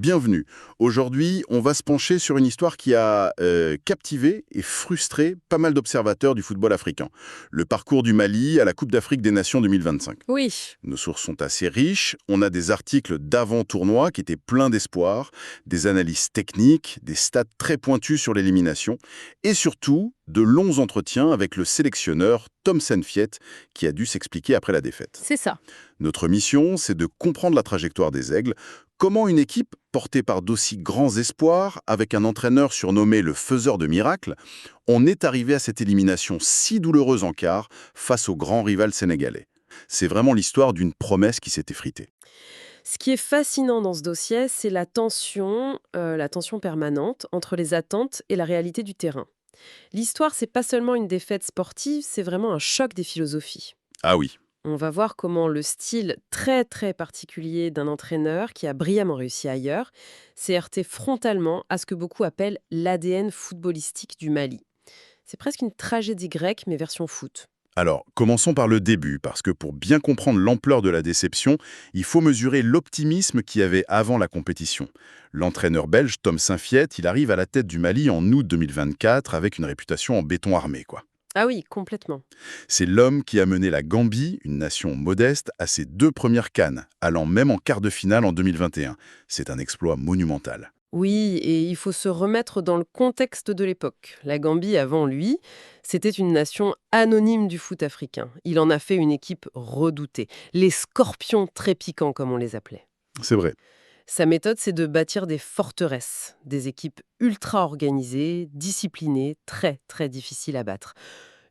bienvenue. Aujourd'hui, on va se pencher sur une histoire qui a captivé et frustré pas mal d'observateurs du football africain. Le parcours du Mali à la Coupe d'Afrique des Nations 2025. Oui, Nos sources sont assez riches, on a des articles d'avant-tournoi qui étaient pleins d'espoir, des analyses techniques, des stats très pointus sur l'élimination, et surtout, de longs entretiens avec le sélectionneur Tom Saintfiet, qui a dû s'expliquer après la défaite. c'est ça. Notre mission, c'est de comprendre la trajectoire des Aigles, comment une équipe portée par d'aussi grands espoirs, avec un entraîneur surnommé le faiseur de miracles, en est arrivé à cette élimination si douloureuse en quart face au grand rival sénégalais. C'est vraiment l'histoire d'une promesse qui s'est effritée. Ce qui est fascinant dans ce dossier, c'est la tension permanente entre les attentes et la réalité du terrain. L'histoire, c'est pas seulement une défaite sportive, c'est vraiment un choc des philosophies. Ah oui, On va voir comment le style très très particulier d'un entraîneur qui a brillamment réussi ailleurs s'est heurté frontalement à ce que beaucoup appellent l'ADN footballistique du Mali. C'est presque une tragédie grecque mais version foot. alors commençons par le début, parce que pour bien comprendre l'ampleur de la déception, il faut mesurer l'optimisme qu'il y avait avant la compétition. L'entraîneur belge Tom Saintfiet, il arrive à la tête du Mali en août 2024 avec une réputation en béton armé, quoi. Ah oui, complètement. C'est l'homme qui a mené la Gambie, une nation modeste, à ses 2 premières CAN, allant même en quart de finale en 2021. C'est un exploit monumental. Oui, et il faut se remettre dans le contexte de l'époque. La Gambie, avant lui, c'était une nation anonyme du foot africain. Il en a fait une équipe redoutée. Les scorpions très piquants, comme on les appelait. C'est vrai. Sa méthode, c'est de bâtir des forteresses, des équipes ultra organisées, disciplinées, très, très difficiles à battre.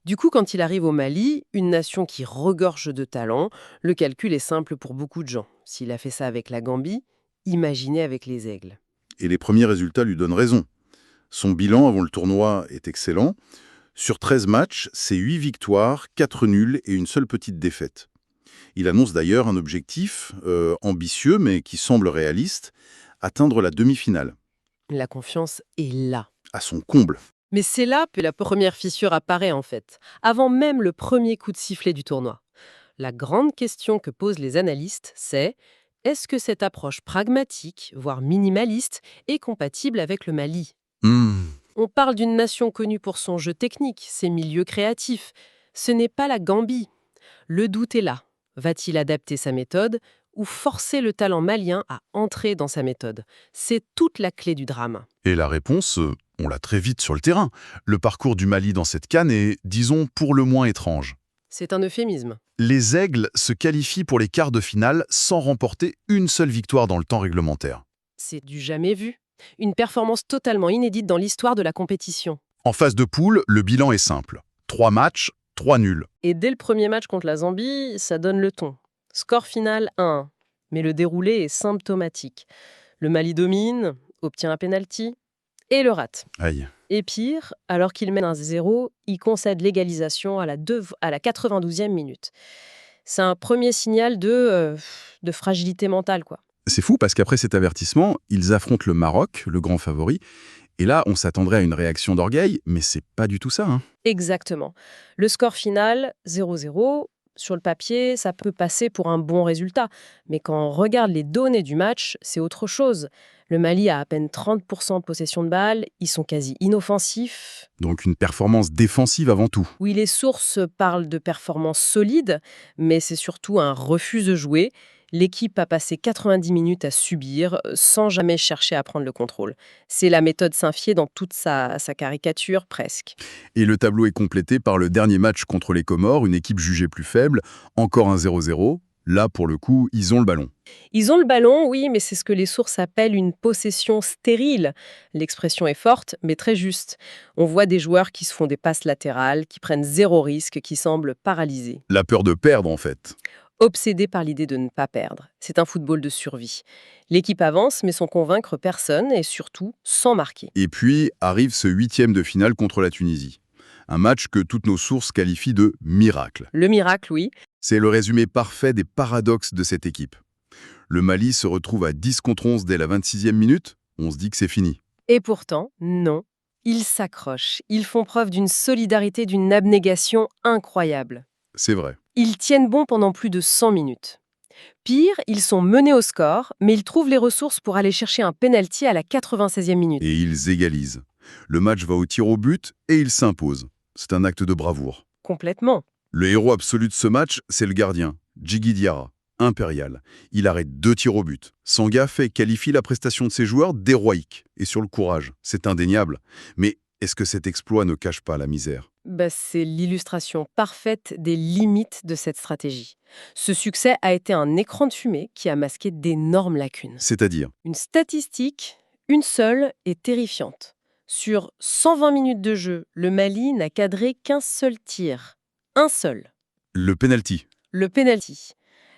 Du coup, quand il arrive au Mali, une nation qui regorge de talent, le calcul est simple pour beaucoup de gens. S'il a fait ça avec la Gambie, imaginez avec les Aigles. Et les premiers résultats lui donnent raison. Son bilan avant le tournoi est excellent. Sur 13 matchs, c'est 8 victoires, 4 nuls et une seule petite défaite. Il annonce d'ailleurs un objectif ambitieux mais qui semble réaliste, atteindre la demi-finale, La confiance est là. à son comble. Mais c'est là que la première fissure apparaît en fait, avant même le premier coup de sifflet du tournoi. La grande question que posent les analystes, c'est est-ce que cette approche pragmatique, voire minimaliste, est compatible avec le Mali? Hmm. On parle d'une nation connue pour son jeu technique, ses milieux créatifs. Ce n'est pas la Gambie. Le doute est là. Va-t-il adapter sa méthode ou forcer le talent malien à entrer dans sa méthode? C'est toute la clé du drame. Et la réponse, on l'a très vite sur le terrain. Le parcours du Mali dans cette CAN est, disons, pour le moins étrange. C'est un euphémisme. Les Aigles se qualifient pour les quarts de finale sans remporter une seule victoire dans le temps réglementaire. C'est du jamais vu. Une performance totalement inédite dans l'histoire de la compétition. En phase de poule, le bilan est simple. 3 matchs, 3 nuls. Et dès le premier match contre la Zambie, ça donne le ton. Score final 1-1. Mais le déroulé est symptomatique. Le Mali domine, obtient un penalty et le rate. Aïe. Et pire, alors qu'il mène 1-0, il concède l'égalisation à la 92e minute. C'est un premier signal de fragilité mentale, quoi. C'est fou parce qu'après cet avertissement, ils affrontent le Maroc, le grand favori. Et là, on s'attendrait à une réaction d'orgueil, mais c'est pas du tout ça, hein. Exactement. Le score final, 0-0, sur le papier, ça peut passer pour un bon résultat. Mais quand on regarde les données du match, c'est autre chose. Le Mali a à peine 30% de possession de balle, ils sont quasi inoffensifs. Donc une performance défensive avant tout. Oui, les sources parlent de performances solides, mais c'est surtout un refus de jouer. L'équipe a passé 90 minutes à subir, sans jamais chercher à prendre le contrôle. C'est la méthode Saint-Fiet dans toute sa caricature, presque. Et le tableau est complété par le dernier match contre les Comores, une équipe jugée plus faible, encore un 0-0. Là, pour le coup, ils ont le ballon. Ils ont le ballon, oui, mais c'est ce que les sources appellent une possession stérile. L'expression est forte, mais très juste. On voit des joueurs qui se font des passes latérales, qui prennent zéro risque, qui semblent paralysés. La peur de perdre, en fait. Obsédés par l'idée de ne pas perdre. C'est un football de survie. L'équipe avance, mais sans convaincre personne, et surtout sans marquer. Et puis arrive ce 8e de finale contre la Tunisie. Un match que toutes nos sources qualifient de miracle. Le miracle, oui. C'est le résumé parfait des paradoxes de cette équipe. Le Mali se retrouve à 10 contre 11 dès la 26e minute. On se dit que c'est fini. Et pourtant, non. Ils s'accrochent. Ils font preuve d'une solidarité, d'une abnégation incroyable. C'est vrai. Ils tiennent bon pendant plus de 100 minutes. Pire, ils sont menés au score, mais ils trouvent les ressources pour aller chercher un penalty à la 96e minute. Et ils égalisent. Le match va au tir au but et ils s'imposent. C'est un acte de bravoure. Complètement. Le héros absolu de ce match, c'est le gardien, Djigui Diarra, impérial. Il arrête 2 tirs au but. Son gaffe qualifie la prestation de ses joueurs d'héroïque. Et sur le courage, c'est indéniable. Mais est-ce que cet exploit ne cache pas la misère? C'est l'illustration parfaite des limites de cette stratégie. Ce succès a été un écran de fumée qui a masqué d'énormes lacunes. C'est-à-dire, Une statistique, une seule, est terrifiante. Sur 120 minutes de jeu, le Mali n'a cadré qu'un seul tir. Un seul. le penalty. Le penalty.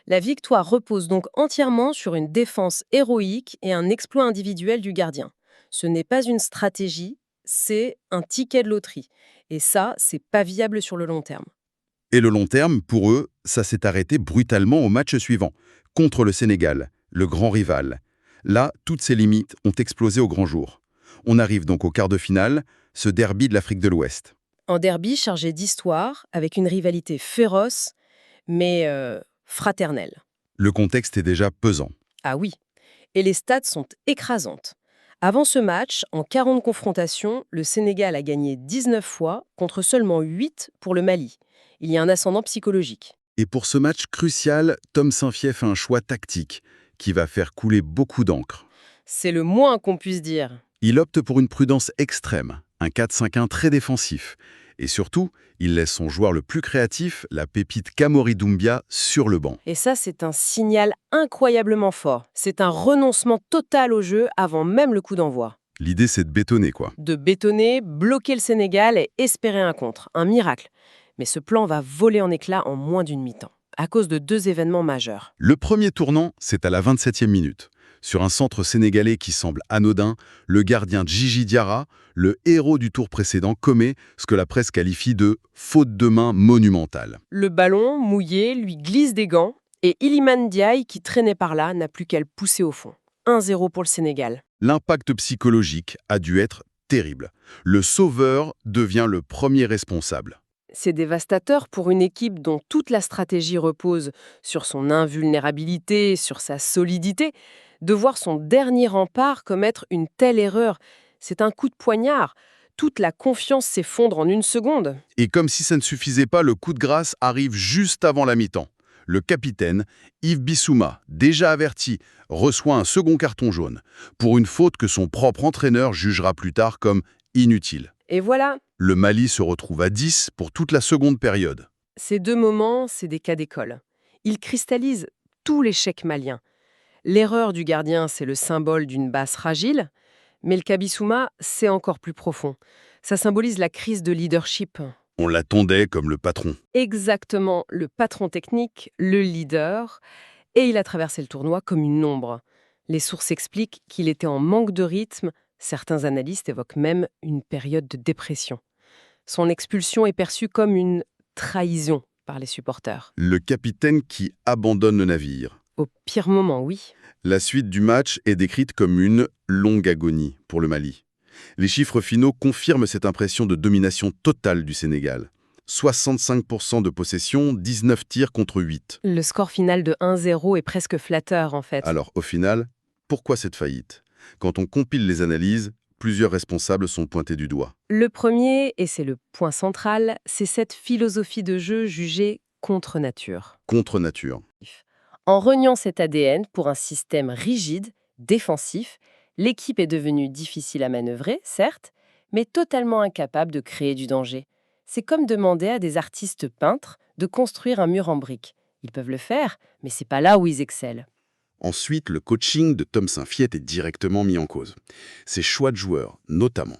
La victoire repose donc entièrement sur une défense héroïque et un exploit individuel du gardien. Ce n'est pas une stratégie, c'est un ticket de loterie. Et ça, c'est pas viable sur le long terme. Et le long terme, pour eux, ça s'est arrêté brutalement au match suivant, contre le Sénégal, le grand rival. Là, toutes ces limites ont explosé au grand jour. On arrive donc au quart de finale, ce derby de l'Afrique de l'Ouest. En derby chargé d'histoire, avec une rivalité féroce, mais fraternelle. Le contexte est déjà pesant. Ah oui. Et les stats sont écrasantes. Avant ce match, en 40 confrontations, le Sénégal a gagné 19 fois contre seulement 8 pour le Mali. Il y a un ascendant psychologique. Et pour ce match crucial, Tom Saint-Fiet fait un choix tactique qui va faire couler beaucoup d'encre. C'est le moins qu'on puisse dire. Il opte pour une prudence extrême, un 4-5-1 très défensif. Et surtout, il laisse son joueur le plus créatif, la pépite Kamori Doumbia, sur le banc. Et ça, c'est un signal incroyablement fort. C'est un renoncement total au jeu avant même le coup d'envoi. L'idée, c'est de bétonner, quoi. De bétonner, bloquer le Sénégal et espérer un contre. Un miracle. Mais ce plan va voler en éclats en moins d'une mi-temps, à cause de 2 événements majeurs. Le premier tournant, c'est à la 27e minute. Sur un centre sénégalais qui semble anodin, le gardien Djigui Diarra, le héros du tour précédent, commet ce que la presse qualifie de « faute de main monumentale Le ballon, mouillé, lui glisse des gants, et Iliman Ndiaye, qui traînait par là, n'a plus qu'à le pousser au fond. 1-0 pour le Sénégal. ». L'impact psychologique a dû être terrible. Le sauveur devient le premier responsable. C'est dévastateur pour une équipe dont toute la stratégie repose sur son invulnérabilité, sur sa solidité. De voir son dernier rempart commettre une telle erreur, c'est un coup de poignard. Toute la confiance s'effondre en une seconde. Et comme si ça ne suffisait pas, le coup de grâce arrive juste avant la mi-temps. Le capitaine, Yves Bissouma, déjà averti, reçoit un second carton jaune pour une faute que son propre entraîneur jugera plus tard comme inutile. Et voilà, Le Mali se retrouve à 10 pour toute la seconde période. ces 2 moments, c'est des cas d'école. Ils cristallisent tout l'échec malien. L'erreur du gardien, c'est le symbole d'une base fragile, mais le Kabissouma, c'est encore plus profond. Ça symbolise la crise de leadership. On l'attendait comme le patron. Exactement, le patron technique, le leader, et il a traversé le tournoi comme une ombre. Les sources expliquent qu'il était en manque de rythme, certains analystes évoquent même une période de dépression. Son expulsion est perçue comme une trahison par les supporters. Le capitaine qui abandonne le navire. Au pire moment, oui. La suite du match est décrite comme une longue agonie pour le Mali. Les chiffres finaux confirment cette impression de domination totale du Sénégal. 65% de possession, 19 tirs contre 8. Le score final de 1-0 est presque flatteur, en fait. Alors, au final, pourquoi cette faillite? Quand on compile les analyses, plusieurs responsables sont pointés du doigt. Le premier, et c'est le point central, c'est cette philosophie de jeu jugée contre nature. Contre nature. En reniant cet ADN pour un système rigide, défensif, l'équipe est devenue difficile à manœuvrer, certes, mais totalement incapable de créer du danger. C'est comme demander à des artistes peintres de construire un mur en briques. Ils peuvent le faire, mais c'est pas là où ils excellent. Ensuite, le coaching de Tom Saint-Fiet est directement mis en cause. Ses choix de joueurs, notamment.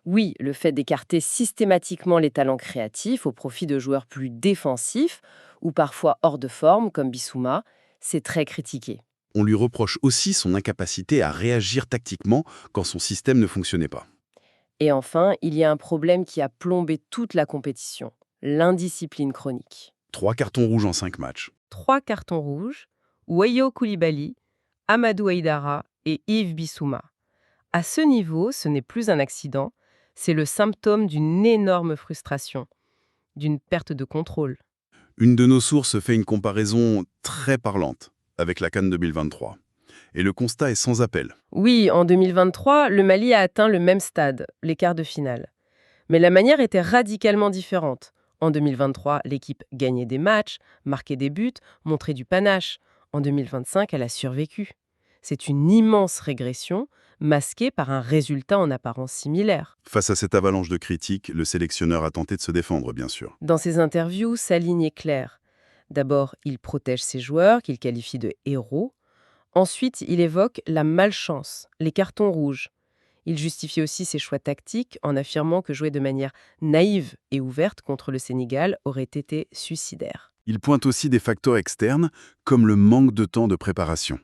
Oui, le fait d'écarter systématiquement les talents créatifs au profit de joueurs plus défensifs ou parfois hors de forme, comme Bissouma, c'est très critiqué. On lui reproche aussi son incapacité à réagir tactiquement quand son système ne fonctionnait pas. Et enfin, il y a un problème qui a plombé toute la compétition, l'indiscipline chronique. 3 cartons rouges en 5 matchs. 3 cartons rouges, Wayo Koulibaly, Amadou Haïdara et Yves Bissouma. À ce niveau, ce n'est plus un accident, c'est le symptôme d'une énorme frustration, d'une perte de contrôle. Une de nos sources fait une comparaison très parlante avec la CAN 2023. Et le constat est sans appel. Oui, en 2023, le Mali a atteint le même stade, les quarts de finale. Mais la manière était radicalement différente. En 2023, l'équipe gagnait des matchs, marquait des buts, montrait du panache. En 2025, elle a survécu. C'est une immense régression, masquée par un résultat en apparence similaire. Face à cette avalanche de critiques, le sélectionneur a tenté de se défendre, bien sûr. Dans ses interviews, sa ligne est claire. D'abord, il protège ses joueurs, qu'il qualifie de héros. Ensuite, il évoque la malchance, les cartons rouges. Il justifie aussi ses choix tactiques en affirmant que jouer de manière naïve et ouverte contre le Sénégal aurait été suicidaire. Il pointe aussi des facteurs externes, comme le manque de temps de préparation.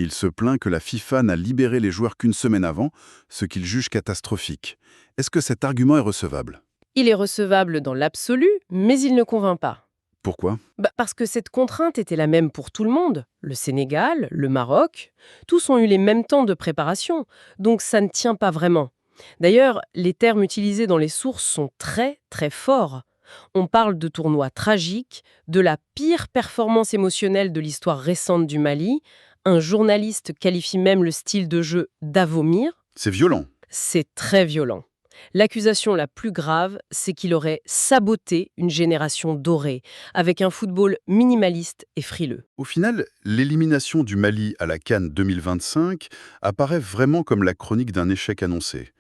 Il se plaint que la FIFA n'a libéré les joueurs qu'une semaine avant, ce qu'il juge catastrophique. Est-ce que cet argument est recevable? Il est recevable dans l'absolu, mais il ne convainc pas. Pourquoi? Parce que cette contrainte était la même pour tout le monde. Le Sénégal, le Maroc, tous ont eu les mêmes temps de préparation, donc ça ne tient pas vraiment. D'ailleurs, les termes utilisés dans les sources sont très, très forts. On parle de tournois tragiques, de la pire performance émotionnelle de l'histoire récente du Mali. Un journaliste qualifie même le style de jeu d'avomir. C'est violent. C'est très violent. L'accusation la plus grave, c'est qu'il aurait saboté une génération dorée, avec un football minimaliste et frileux. Au final, l'élimination du Mali à la CAN 2025 apparaît vraiment comme la chronique d'un échec annoncé.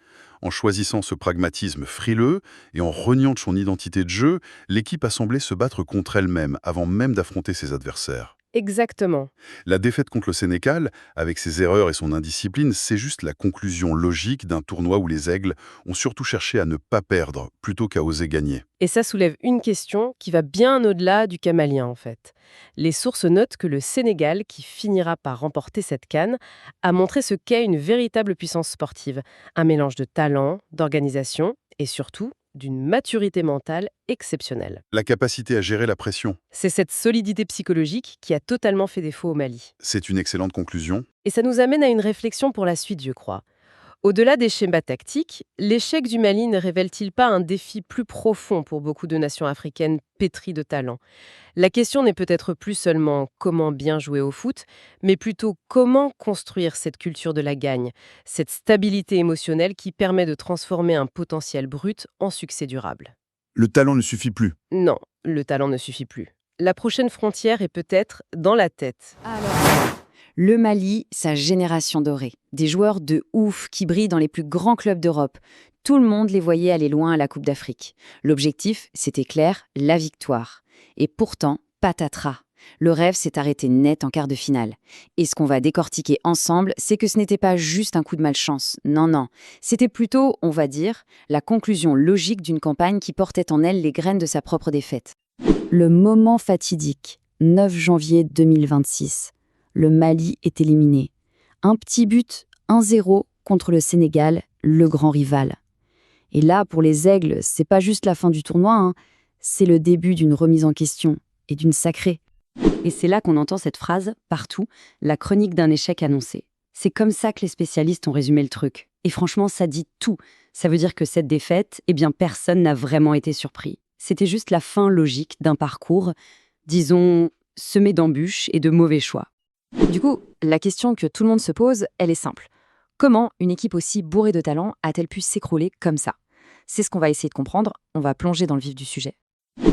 En choisissant ce pragmatisme frileux et en reniant de son identité de jeu, l'équipe a semblé se battre contre elle-même avant même d'affronter ses adversaires. Exactement. La défaite contre le Sénégal, avec ses erreurs et son indiscipline, c'est juste la conclusion logique d'un tournoi où les Aigles ont surtout cherché à ne pas perdre plutôt qu'à oser gagner. Et ça soulève une question qui va bien au-delà du cas malien, en fait. Les sources notent que le Sénégal, qui finira par remporter cette CAN, a montré ce qu'est une véritable puissance sportive. Un mélange de talent, d'organisation et surtout d'une maturité mentale exceptionnelle. La capacité à gérer la pression, C'est cette solidité psychologique qui a totalement fait défaut au Mali. c'est une excellente conclusion. Et ça nous amène à une réflexion pour la suite, je crois. Au-delà des schémas tactiques, l'échec du Mali ne révèle-t-il pas un défi plus profond pour beaucoup de nations africaines pétries de talent? La question n'est peut-être plus seulement comment bien jouer au foot, mais plutôt comment construire cette culture de la gagne, cette stabilité émotionnelle qui permet de transformer un potentiel brut en succès durable. Le talent ne suffit plus. Non, le talent ne suffit plus. La prochaine frontière est peut-être dans la tête. Le Mali, sa génération dorée. Des joueurs de ouf qui brillent dans les plus grands clubs d'Europe. Tout le monde les voyait aller loin à la Coupe d'Afrique. L'objectif, c'était clair, la victoire. Et pourtant, patatras. Le rêve s'est arrêté net en quart de finale. Et ce qu'on va décortiquer ensemble, c'est que ce n'était pas juste un coup de malchance. Non, non. C'était plutôt, on va dire, la conclusion logique d'une campagne qui portait en elle les graines de sa propre défaite. Le moment fatidique, 9 janvier 2026. Le Mali est éliminé. Un petit but, 1-0 contre le Sénégal, le grand rival. Et là, pour les Aigles, c'est pas juste la fin du tournoi, hein. C'est le début d'une remise en question, et d'une sacrée. Et c'est là qu'on entend cette phrase, partout, la chronique d'un échec annoncé. C'est comme ça que les spécialistes ont résumé le truc. Et franchement, ça dit tout. Ça veut dire que cette défaite, eh bien, personne n'a vraiment été surpris. C'était juste la fin logique d'un parcours, disons, semé d'embûches et de mauvais choix. Du coup, la question que tout le monde se pose, elle est simple. Comment une équipe aussi bourrée de talent a-t-elle pu s'écrouler comme ça? C'est ce qu'on va essayer de comprendre, on va plonger dans le vif du sujet.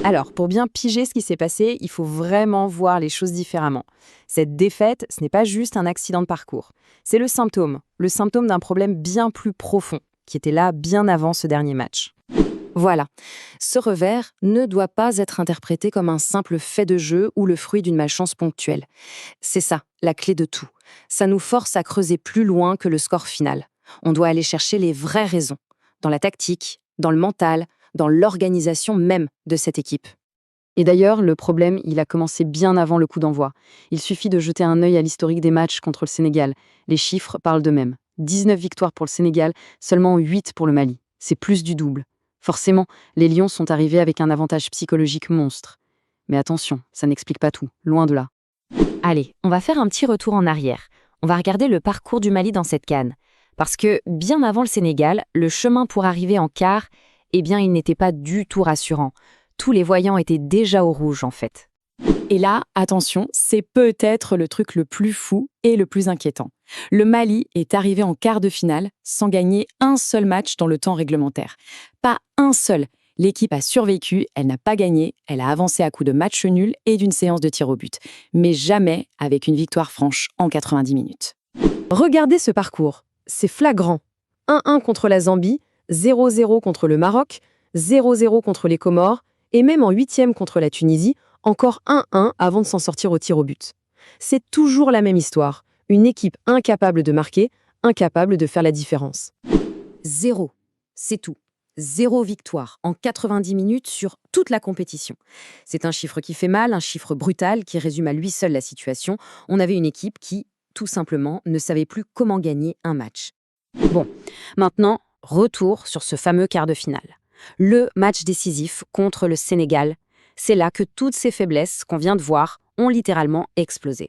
Alors, pour bien piger ce qui s'est passé, il faut vraiment voir les choses différemment. Cette défaite, ce n'est pas juste un accident de parcours. C'est le symptôme d'un problème bien plus profond, qui était là bien avant ce dernier match. Voilà, ce revers ne doit pas être interprété comme un simple fait de jeu ou le fruit d'une malchance ponctuelle. C'est ça, la clé de tout. Ça nous force à creuser plus loin que le score final. On doit aller chercher les vraies raisons, dans la tactique, dans le mental, dans l'organisation même de cette équipe. Et d'ailleurs, le problème, il a commencé bien avant le coup d'envoi. Il suffit de jeter un œil à l'historique des matchs contre le Sénégal. Les chiffres parlent d'eux-mêmes. 19 victoires pour le Sénégal, seulement 8 pour le Mali. C'est plus du double. Forcément, les Lions sont arrivés avec un avantage psychologique monstre. Mais attention, ça n'explique pas tout, loin de là. Allez, on va faire un petit retour en arrière. On va regarder le parcours du Mali dans cette CAN. Parce que, bien avant le Sénégal, le chemin pour arriver en quart, eh bien, il n'était pas du tout rassurant. Tous les voyants étaient déjà au rouge, en fait. Et là, attention, c'est peut-être le truc le plus fou et le plus inquiétant. Le Mali est arrivé en quart de finale sans gagner un seul match dans le temps réglementaire. Pas un seul. L'équipe a survécu, elle n'a pas gagné, elle a avancé à coups de match nul et d'une séance de tir au but. Mais jamais avec une victoire franche en 90 minutes. Regardez ce parcours, c'est flagrant. 1-1 contre la Zambie, 0-0 contre le Maroc, 0-0 contre les Comores, et même en 8e contre la Tunisie, encore 1-1 avant de s'en sortir au tir au but. C'est toujours la même histoire, une équipe incapable de marquer, incapable de faire la différence. 0, c'est tout. 0 victoire en 90 minutes sur toute la compétition. C'est un chiffre qui fait mal, un chiffre brutal qui résume à lui seul la situation. On avait une équipe qui, tout simplement, ne savait plus comment gagner un match. Bon, maintenant, retour sur ce fameux quart de finale. Le match décisif contre le Sénégal. C'est là que toutes ces faiblesses qu'on vient de voir ont littéralement explosé.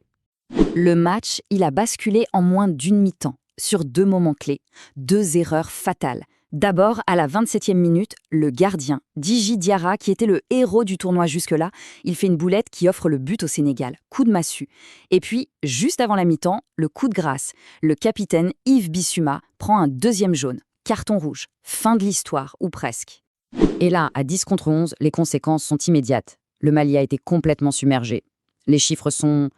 Le match, il a basculé en moins d'une mi-temps, sur 2 moments clés, 2 erreurs fatales. D'abord, à la 27e minute, le gardien, Djigui Diarra, qui était le héros du tournoi jusque-là, il fait une boulette qui offre le but au Sénégal, coup de massue. Et puis, juste avant la mi-temps, le coup de grâce. Le capitaine Yves Bissouma prend un 2e jaune, carton rouge, fin de l'histoire, ou presque. Et là, à 10 contre 11, les conséquences sont immédiates. Le Mali a été complètement submergé. Les chiffres sont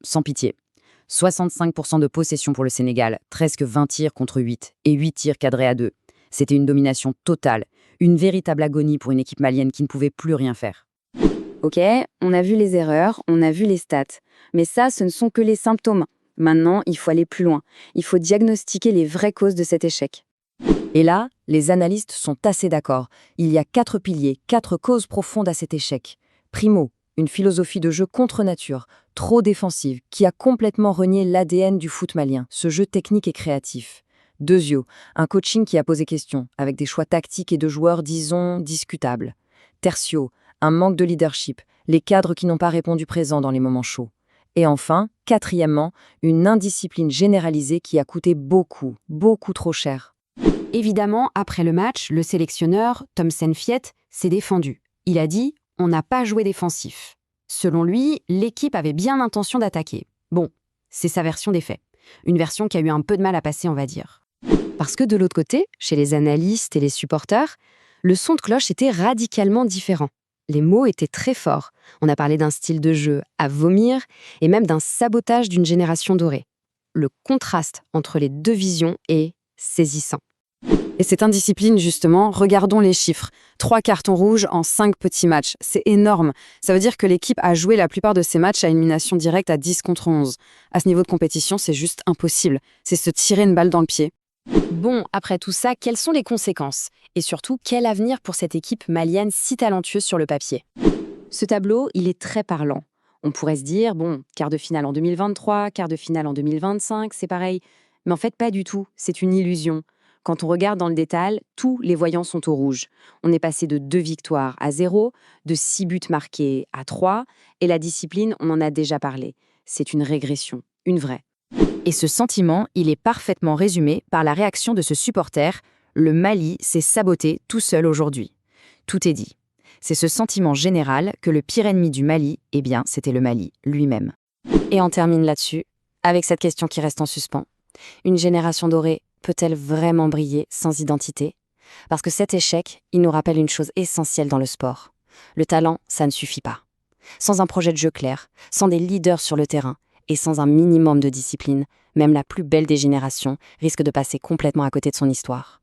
sans pitié. 65% de possession pour le Sénégal, presque 20 tirs contre 8 et 8 tirs cadrés à 2. C'était une domination totale, une véritable agonie pour une équipe malienne qui ne pouvait plus rien faire. Ok, on a vu les erreurs, on a vu les stats. Mais ça, ce ne sont que les symptômes. Maintenant, il faut aller plus loin. Il faut diagnostiquer les vraies causes de cet échec. Et là, les analystes sont assez d'accord. Il y a 4 piliers, 4 causes profondes à cet échec. Primo, une philosophie de jeu contre nature, trop défensive, qui a complètement renié l'ADN du foot malien, ce jeu technique et créatif. Deuxio, un coaching qui a posé question, avec des choix tactiques et de joueurs, disons, discutables. Tertio, un manque de leadership, les cadres qui n'ont pas répondu présent dans les moments chauds. Et enfin, quatrièmement, une indiscipline généralisée qui a coûté beaucoup, beaucoup trop cher. Évidemment, après le match, le sélectionneur, Thomsen Fiet, s'est défendu. Il a dit « on n'a pas joué défensif ». Selon lui, l'équipe avait bien l'intention d'attaquer. Bon, c'est sa version des faits. Une version qui a eu un peu de mal à passer, on va dire. Parce que de l'autre côté, chez les analystes et les supporters, le son de cloche était radicalement différent. Les mots étaient très forts. On a parlé d'un style de jeu à vomir et même d'un sabotage d'une génération dorée. Le contraste entre les deux visions est saisissant. Et cette indiscipline, justement, regardons les chiffres. 3 cartons rouges en 5 petits matchs. C'est énorme. Ça veut dire que l'équipe a joué la plupart de ses matchs à élimination directe à 10 contre 11. À ce niveau de compétition, c'est juste impossible. C'est se tirer une balle dans le pied. Bon, après tout ça, quelles sont les conséquences? Et surtout, quel avenir pour cette équipe malienne si talentueuse sur le papier? Ce tableau, il est très parlant. On pourrait se dire, bon, quart de finale en 2023, quart de finale en 2025, c'est pareil. Mais en fait, pas du tout. C'est une illusion. Quand on regarde dans le détail, tous les voyants sont au rouge. On est passé de 2 victoires à 0, de 6 buts marqués à 3, et la discipline, on en a déjà parlé. C'est une régression, une vraie. Et ce sentiment, il est parfaitement résumé par la réaction de ce supporter. Le Mali s'est saboté tout seul aujourd'hui. Tout est dit. C'est ce sentiment général que le pire ennemi du Mali, eh bien, c'était le Mali lui-même. Et on termine là-dessus, avec cette question qui reste en suspens. Une génération dorée peut-elle vraiment briller sans identité? Parce que cet échec, il nous rappelle une chose essentielle dans le sport. Le talent, ça ne suffit pas. Sans un projet de jeu clair, sans des leaders sur le terrain et sans un minimum de discipline, même la plus belle des générations risque de passer complètement à côté de son histoire.